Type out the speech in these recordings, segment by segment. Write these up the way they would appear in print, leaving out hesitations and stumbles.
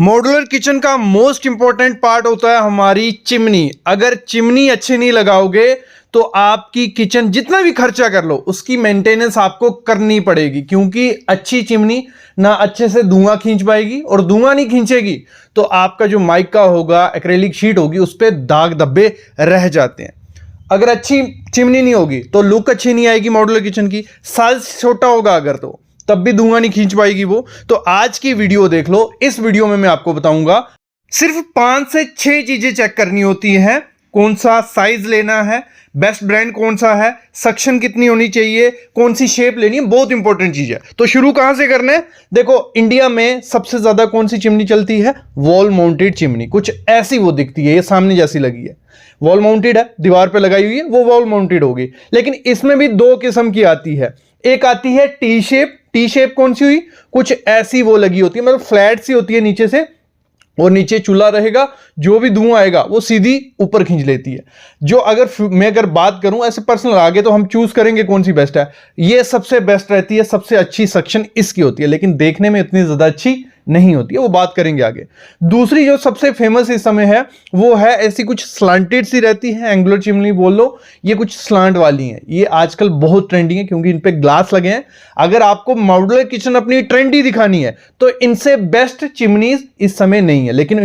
Modular kitchen का most important part होता है हमारी चिमनी। अगर चिमनी अच्छी नहीं लगाओगे तो आपकी किचन जितना भी खर्चा कर लो उसकी मेंटेनेंस आपको करनी पड़ेगी, क्योंकि अच्छी चिमनी ना अच्छे से धुआं खींच पाएगी, और धुआं नहीं खींचेगी तो आपका जो माइका होगा, एक्रेलिक शीट होगी, उस पर दाग धब्बे रह जाते हैं। अगर अच्छी चिमनी नहीं होगी तो लुक अच्छी नहीं आएगी मॉड्यूलर किचन की। साइज छोटा होगा अगर तो तब भी धुआं नहीं खींच पाएगी वो। तो आज की वीडियो देख लो। इस वीडियो में मैं आपको बताऊंगा सिर्फ 5 से 6 चीजें चेक करनी होती हैं। कौन सा साइज लेना है, बेस्ट ब्रांड कौन सा है, सक्शन कितनी होनी चाहिए, कौन सी शेप लेनी है, बहुत इंपॉर्टेंट चीज है। तो शुरू कहां से करना है? देखो, इंडिया में सबसे ज्यादा कौन सी चिमनी चलती है? Wall mounted chimney. कुछ ऐसी वो दिखती है, ये सामने जैसी लगी है, वॉल माउंटेड है, दीवार पे लगाई हुई है, वो वॉल माउंटेड होगी। लेकिन इसमें भी 2 किस्म की आती है। एक आती है टी शेप। टी शेप कौन सी हुई? कुछ ऐसी वो लगी होती है, मतलब फ्लैट सी होती है नीचे से, और नीचे चूल्हा रहेगा, जो भी धुआं आएगा वो सीधी ऊपर खींच लेती है। जो अगर बात करूं ऐसे पर्सनल, आगे तो हम चूज करेंगे कौन सी बेस्ट है। ये सबसे बेस्ट रहती है, सबसे अच्छी सक्शन इसकी होती है, लेकिन देखने में इतनी ज्यादा अच्छी नहीं होती है, वो बात करेंगे आगे। दूसरी जो सबसे फेमस इस समय है वो है ऐसी कुछ स्लांटेड सी रहती है, एंगुलर चिमनी बोल लो। ये कुछ स्लांट वाली हैं, ये आजकल बहुत ट्रेंडिंग है क्योंकि इन पे ग्लास लगे हैं। अगर आपको मॉड्यूलर किचन अपनी ट्रेंडी दिखानी है तो इनसे बेस्ट चिमनीज इस समय नहीं है, लेकिन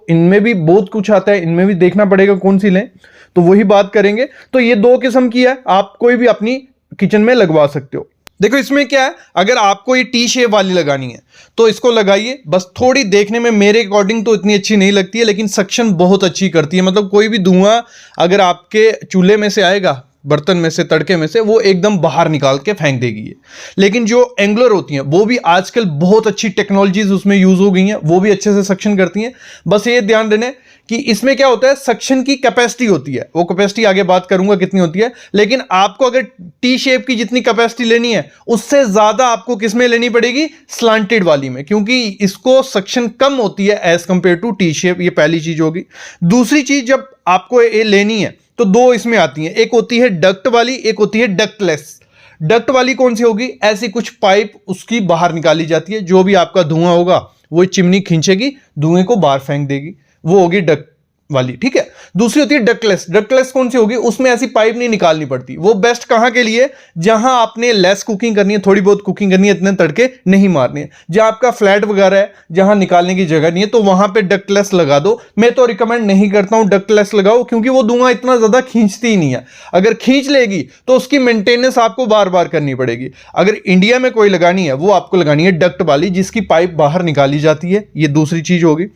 इनमें भी बहुत कुछ आता है, इनमें भी देखना पड़ेगा कौन सी लें, तो वही बात करेंगे। तो ये 2 किस्म की है, आप कोई भी अपनी किचन में लगवा सकते हो। देखो इसमें क्या है, अगर आपको ये टी शेप वाली लगानी है तो इसको लगाइए। बस थोड़ी देखने में मेरे अकॉर्डिंग तो इतनी अच्छी नहीं लगती है, लेकिन सक्शन बहुत अच्छी करती है। मतलब कोई भी धुआं अगर आपके चूल्हे में से आएगा, बर्तन में से, तड़के में से, वो एकदम बाहर निकाल के फेंक देगी ये। लेकिन जो एंगुलर होती हैं वो भी आजकल बहुत अच्छी टेक्नोलॉजीज उसमें यूज हो गई हैं, वो भी अच्छे से सक्शन करती हैं। बस ये ध्यान देने कि इसमें क्या होता है, सक्शन की कैपेसिटी होती है, वो कैपेसिटी आगे बात करूंगा कितनी होती है। लेकिन आपको अगर टी शेप की जितनी कैपेसिटी लेनी है उससे ज्यादा आपको किसमें लेनी पड़ेगी? स्लांटेड वाली में, क्योंकि इसको सक्शन कम होती है as compared to T shape. ये पहली चीज होगी। दूसरी चीज, जब आपको ये लेनी है तो 2 इसमें आती हैं, एक होती है डक्ट वाली, एक होती है डक्टलेस। डक्ट वाली कौन सी होगी? ऐसी कुछ पाइप उसकी बाहर निकाली जाती है, जो भी आपका धुआं होगा वो चिमनी खींचेगी, धुएं को बाहर फेंक देगी, वो होगी डक्ट वाली। ठीक है। दूसरी होती है डक्टलेस। डक्टलेस कौन सी होगी? उसमें ऐसी पाइप नहीं निकालनी पड़ती। वो बेस्ट कहां के लिए? जहां आपने लेस कुकिंग करनी है, थोड़ी बहुत कुकिंग करनी है, इतने तड़के नहीं मारने हैं, जहां आपका फ्लैट वगैरह है, जहां निकालने की जगह नहीं है, तो वहां पे डक्टलेस लगा दो। मैं तो रिकमेंड नहीं करता हूं डक्टलेस लगाओ, क्योंकि वो धुआं इतना ज्यादा खींचती ही नहीं है। अगर खींच लेगी तो उसकी मेंटेनेंस आपको बार बार करनी पड़ेगी। अगर इंडिया में कोई लगानी है वो आपको लगानी है डक्ट वाली, जिसकी पाइप बाहर निकाली जाती है। ये दूसरी चीज होगी।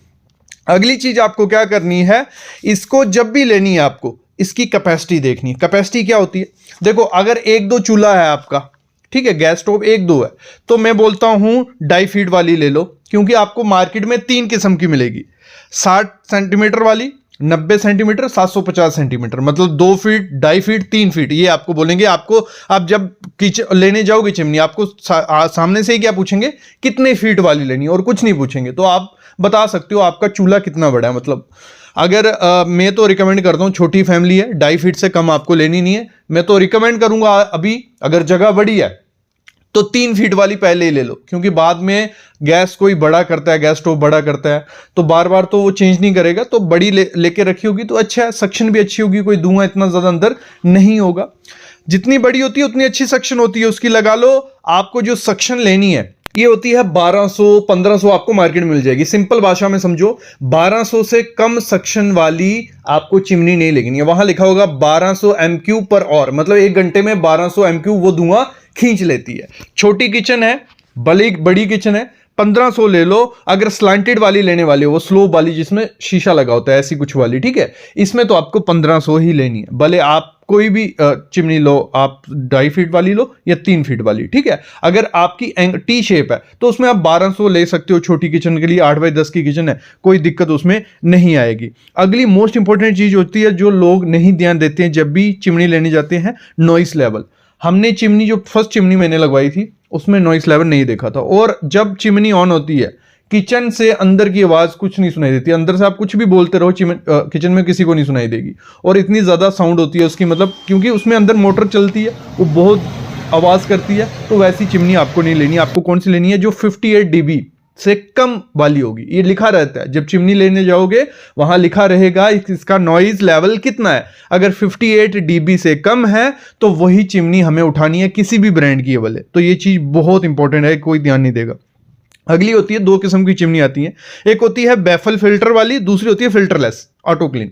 अगली चीज आपको क्या करनी है, इसको जब भी लेनी है आपको इसकी कैपेसिटी देखनी है। कैपेसिटी क्या होती है? देखो, अगर 1-2 चूल्हा है आपका, ठीक है, गैस स्टोव 1-2 है, तो मैं बोलता हूं 2.5 फीट वाली ले लो, क्योंकि आपको मार्केट में 3 किस्म की मिलेगी। 60 सेंटीमीटर वाली, 90 सेंटीमीटर, 750 सेंटीमीटर, मतलब 2 फीट, 2.5 फीट, 3 फीट, ये आपको बोलेंगे। आपको आप जब किचन लेने जाओगे चिमनी, आपको सामने से ही क्या पूछेंगे? कितने फीट वाली लेनी है, और कुछ नहीं पूछेंगे। तो आप बता सकते हो आपका चूल्हा कितना बड़ा है। मतलब अगर मैं तो रिकमेंड करता हूँ, छोटी फैमिली है, 2.5 फीट से कम आपको लेनी नहीं है। मैं तो रिकमेंड करूंगा अभी, अगर जगह बड़ी है तो 3 फीट वाली पहले ही ले लो, क्योंकि बाद में गैस कोई बड़ा करता है, गैस स्टोव बड़ा करता है, तो बार बार तो वो चेंज नहीं करेगा। तो बड़ी लेके रखी होगी तो अच्छा है, सक्शन भी अच्छी होगी, कोई धुआं इतना ज्यादा अंदर नहीं होगा। जितनी बड़ी होती है उतनी अच्छी सक्शन होती है उसकी। लगा लो आपको जो सक्शन लेनी है ये होती है 1200-1500, आपको मार्केट में मिल जाएगी। सिंपल भाषा में समझो, 1200 से कम सक्शन वाली आपको चिमनी नहीं लेनी है। वहां लिखा होगा 1200 MQ पर आवर, मतलब 1 घंटे में 1200 MQ वो धुआं खींच लेती है। छोटी किचन है, बड़ी किचन है, 1500 ले लो। अगर स्लांटेड वाली लेने वाले हो, वो स्लोप वाली जिसमें शीशा लगा होता है, ऐसी कुछ वाली, ठीक है, इसमें तो आपको 1500 ही लेनी है। भले आप कोई भी चिमनी लो, आप 2.5 फीट वाली लो या 3 फीट वाली, ठीक है। अगर आपकी टी शेप है तो उसमें आप 1200 ले सकते हो। छोटी किचन के लिए 8x10 की किचन है, कोई दिक्कत उसमें नहीं आएगी। अगली मोस्ट इंपॉर्टेंट चीज होती है जो लोग नहीं ध्यान देते हैं जब भी चिमनी लेने जाते हैं, नॉइस लेवल। हमने चिमनी, जो फर्स्ट चिमनी मैंने लगवाई थी, उसमें नॉइस लेवल नहीं देखा था, और जब चिमनी ऑन होती है किचन से अंदर की आवाज कुछ नहीं सुनाई देती। अंदर से आप कुछ भी बोलते रहो, किचन में किसी को नहीं सुनाई देगी, और इतनी ज्यादा साउंड होती है उसकी, मतलब क्योंकि उसमें अंदर मोटर चलती है, वो बहुत आवाज करती है। तो वैसी चिमनी आपको नहीं लेनी। आपको कौन सी लेनी है? जो 58 dB से कम वाली होगी, ये लिखा रहता है। जब चिमनी लेने जाओगे वहां लिखा रहेगा इसका नॉइज लेवल कितना है। अगर 58 dB से कम है तो वही चिमनी हमें उठानी है, किसी भी ब्रांड की है बोले। तो ये चीज बहुत इंपॉर्टेंट है, कोई ध्यान नहीं देगा। अगली होती है, दो किस्म की चिमनी आती है, एक होती है बैफल फिल्टर वाली, दूसरी होती है फिल्टरलेस ऑटो क्लीन।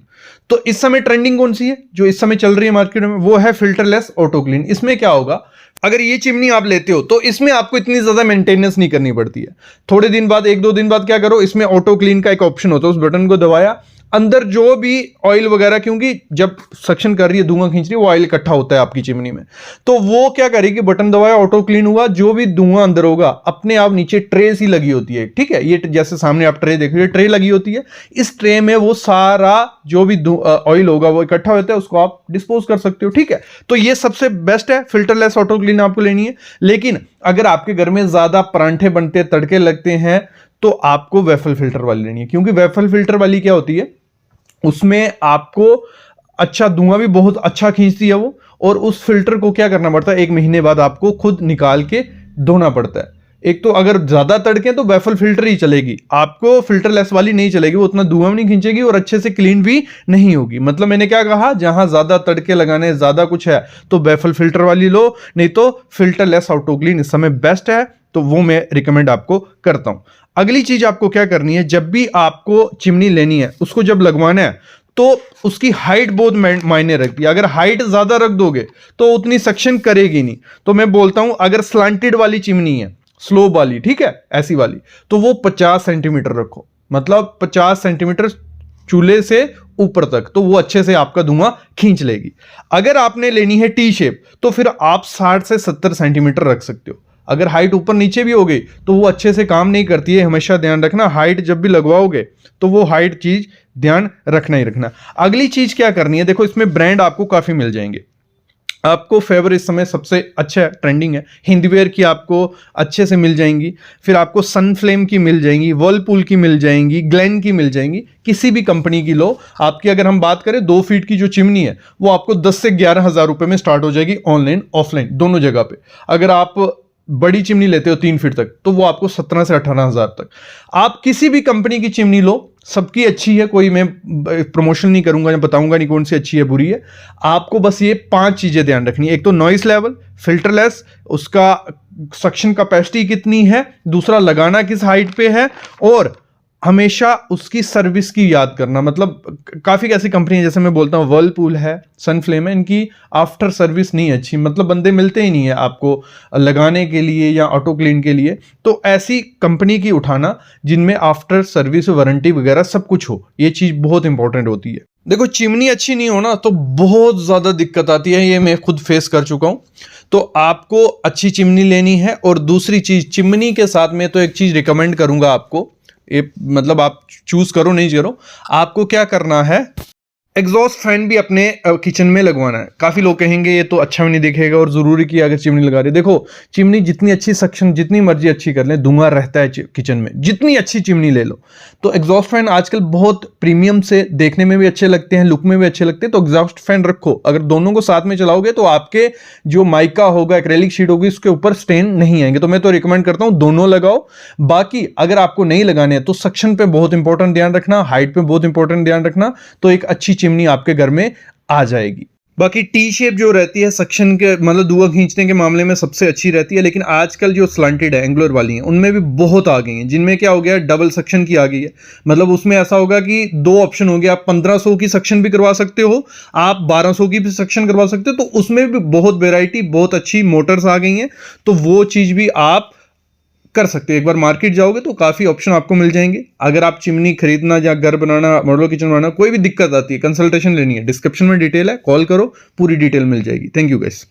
तो इस समय ट्रेंडिंग कौन सी है जो इस समय चल रही है मार्केट में, वो है फिल्टरलेस ऑटो क्लीन। इसमें क्या होगा, अगर ये चिमनी आप लेते हो तो इसमें आपको इतनी ज्यादा मेंटेनेंस नहीं करनी पड़ती है। थोड़े दिन बाद, एक दो दिन बाद क्या करो, इसमें ऑटो क्लीन का एक ऑप्शन होता है, उस बटन को दबाया, अंदर जो भी ऑयल वगैरह, क्योंकि जब सक्शन कर रही है, धुआं खींच रही है, वो ऑयल इकट्ठा होता है आपकी चिमनी में, तो वो क्या करेगी, बटन दबाया, ऑटो क्लीन हुआ, जो भी धुआं अंदर होगा अपने आप नीचे ट्रे सी लगी होती है, ठीक है। ये जैसे सामने आप ट्रे देख रहे हो, ट्रे लगी होती है, इस ट्रे में वो सारा जो भी ऑयल होगा वो इकट्ठा होता है, उसको आप डिस्पोज कर सकते हो, ठीक है। तो ये सबसे बेस्ट है, फिल्टरलेस ऑटो क्लीन आपको लेनी है। लेकिन अगर आपके घर में ज्यादा परांठे बनते, तड़के लगते हैं, तो आपको वेफल फिल्टर वाली लेनी है, क्योंकि वेफल फिल्टर वाली क्या होती है, उसमें आपको अच्छा धुआं भी बहुत अच्छा खींचती है वो, और उस फिल्टर को क्या करना पड़ता है, 1 महीने बाद आपको खुद निकाल के धोना पड़ता है। एक तो अगर ज्यादा तड़के तो वेफल फिल्टर ही चलेगी, आपको फिल्टरलेस वाली नहीं चलेगी, वो उतना धुआं नहीं खींचेगी और अच्छे से क्लीन भी नहीं होगी। मतलब मैंने क्या कहा, जहां ज्यादा तड़के लगाने, ज्यादा कुछ है तो वेफल फिल्टर वाली लो, नहीं तो फिल्टरलेस ऑटो क्लीन इस समय बेस्ट है, तो वो मैं रिकमेंड आपको करता हूं। अगली चीज आपको क्या करनी है, जब भी आपको चिमनी लेनी है, उसको जब लगवाना है तो उसकी हाइट बहुत मायने रखती है। अगर हाइट ज्यादा रख दोगे तो उतनी सक्शन करेगी नहीं। तो मैं बोलता हूं, अगर स्लांटेड वाली चिमनी है, स्लोप वाली, ठीक है, ऐसी वाली, तो वो 50 सेंटीमीटर रखो, मतलब 50 सेंटीमीटर चूल्हे से ऊपर तक, तो वो अच्छे से आपका धुआं खींच लेगी। अगर आपने लेनी है टी शेप, तो फिर आप 60 से 70 सेंटीमीटर रख सकते हो। अगर हाइट ऊपर नीचे भी हो गई तो वो अच्छे से काम नहीं करती है, हमेशा ध्यान रखना, हाइट जब भी लगवाओगे तो वो हाइट चीज ध्यान रखना ही रखना। अगली चीज क्या करनी है, देखो इसमें ब्रांड आपको काफी मिल जाएंगे। आपको फेवर इस समय सबसे अच्छा ट्रेंडिंग है, हिंदवेयर की आपको अच्छे से मिल जाएंगी, फिर आपको सनफ्लेम की मिल जाएंगी, वर्लपूल की मिल जाएंगी, ग्लेन की मिल जाएंगी, किसी भी कंपनी की लो। आपकी अगर हम बात करें 2 फीट की जो चिमनी है, वो आपको 10 से 11 हज़ार रुपए में स्टार्ट हो जाएगी, ऑनलाइन ऑफलाइन दोनों जगह पे। अगर आप बड़ी चिमनी लेते हो 3 फीट तक, तो वो आपको 17 से 18 हज़ार तक। आप किसी भी कंपनी की चिमनी लो, सबकी अच्छी है, कोई मैं प्रमोशन नहीं करूंगा, बताऊंगा नहीं कौन सी अच्छी है बुरी है। आपको बस ये 5 चीजें ध्यान रखनी है, एक तो नॉइस लेवल, फिल्टरलेस, उसका सक्शन कैपेसिटी कितनी है, दूसरा लगाना किस हाइट पे है, और हमेशा उसकी सर्विस की याद करना। मतलब काफी ऐसी कंपनी है, जैसे मैं बोलता हूँ वर्लपूल है, सनफ्लेम है, इनकी आफ्टर सर्विस नहीं अच्छी, मतलब बंदे मिलते ही नहीं है आपको लगाने के लिए या ऑटो क्लीन के लिए। तो ऐसी कंपनी की उठाना जिनमें आफ्टर सर्विस वारंटी वगैरह सब कुछ हो, ये चीज बहुत इंपॉर्टेंट होती है। देखो चिमनी अच्छी नहीं हो ना तो बहुत ज्यादा दिक्कत आती है, ये मैं खुद फेस कर चुका हूं। तो आपको अच्छी चिमनी लेनी है, और दूसरी चीज चिमनी के साथ में तो एक चीज रिकमेंड करूंगा आपको, ये मतलब आप चूज करो नहीं करो, आपको क्या करना है, एग्जॉस्ट फैन भी अपने किचन में लगवाना है। काफी लोग कहेंगे ये तो अच्छा भी नहीं दिखेगा और जरूरी की अगर चिमनी लगा रही। देखो चिमनी जितनी अच्छी सक्शन जितनी मर्जी अच्छी कर ले, धुआं रहता है किचन में, जितनी अच्छी चिमनी ले लो। तो एग्जॉस्ट फैन आजकल बहुत प्रीमियम से, देखने में भी अच्छे लगते हैं, लुक में भी अच्छे लगते हैं, तो एग्जॉस्ट फैन रखो। अगर दोनों को साथ में चलाओगे तो आपके जो माइका होगा, एक्रेलिक शीट होगी, उसके ऊपर स्टेन नहीं आएंगे। तो मैं तो रिकमेंड करता हूं दोनों लगाओ। बाकी अगर आपको नहीं लगाने हैं तो सक्शन पे बहुत इंपॉर्टेंट ध्यान रखना, हाइट पे बहुत इंपॉर्टेंट ध्यान रखना, तो एक अच्छी चिमनी आपके घर में आ जाएगी। बाकी टी शेप जो रहती है सक्शन के, मतलब धुआं खींचने के मामले में सबसे अच्छी रहती है। लेकिन आजकल जो स्लंटेड है, एंगुलर वाली हैं, उनमें भी बहुत आ गई हैं, जिनमें क्या हो गया, डबल सक्शन की आ गई है। मतलब उसमें ऐसा होगा कि 2 ऑप्शन हो गया, आप 1500 की सक्शन भी करवा सकते हो, आप 1200 की भी सक्शन करवा सकते हो। तो उसमें भी बहुत वेराइटी, बहुत अच्छी मोटर्स आ गई हैं, तो वो चीज भी आप कर सकते हो। एक बार मार्केट जाओगे तो काफी ऑप्शन आपको मिल जाएंगे। अगर आप चिमनी खरीदना या घर बनाना, मॉडल किचन बनाना, कोई भी दिक्कत आती है, कंसल्टेशन लेनी है, डिस्क्रिप्शन में डिटेल है, कॉल करो, पूरी डिटेल मिल जाएगी। Thank you guys.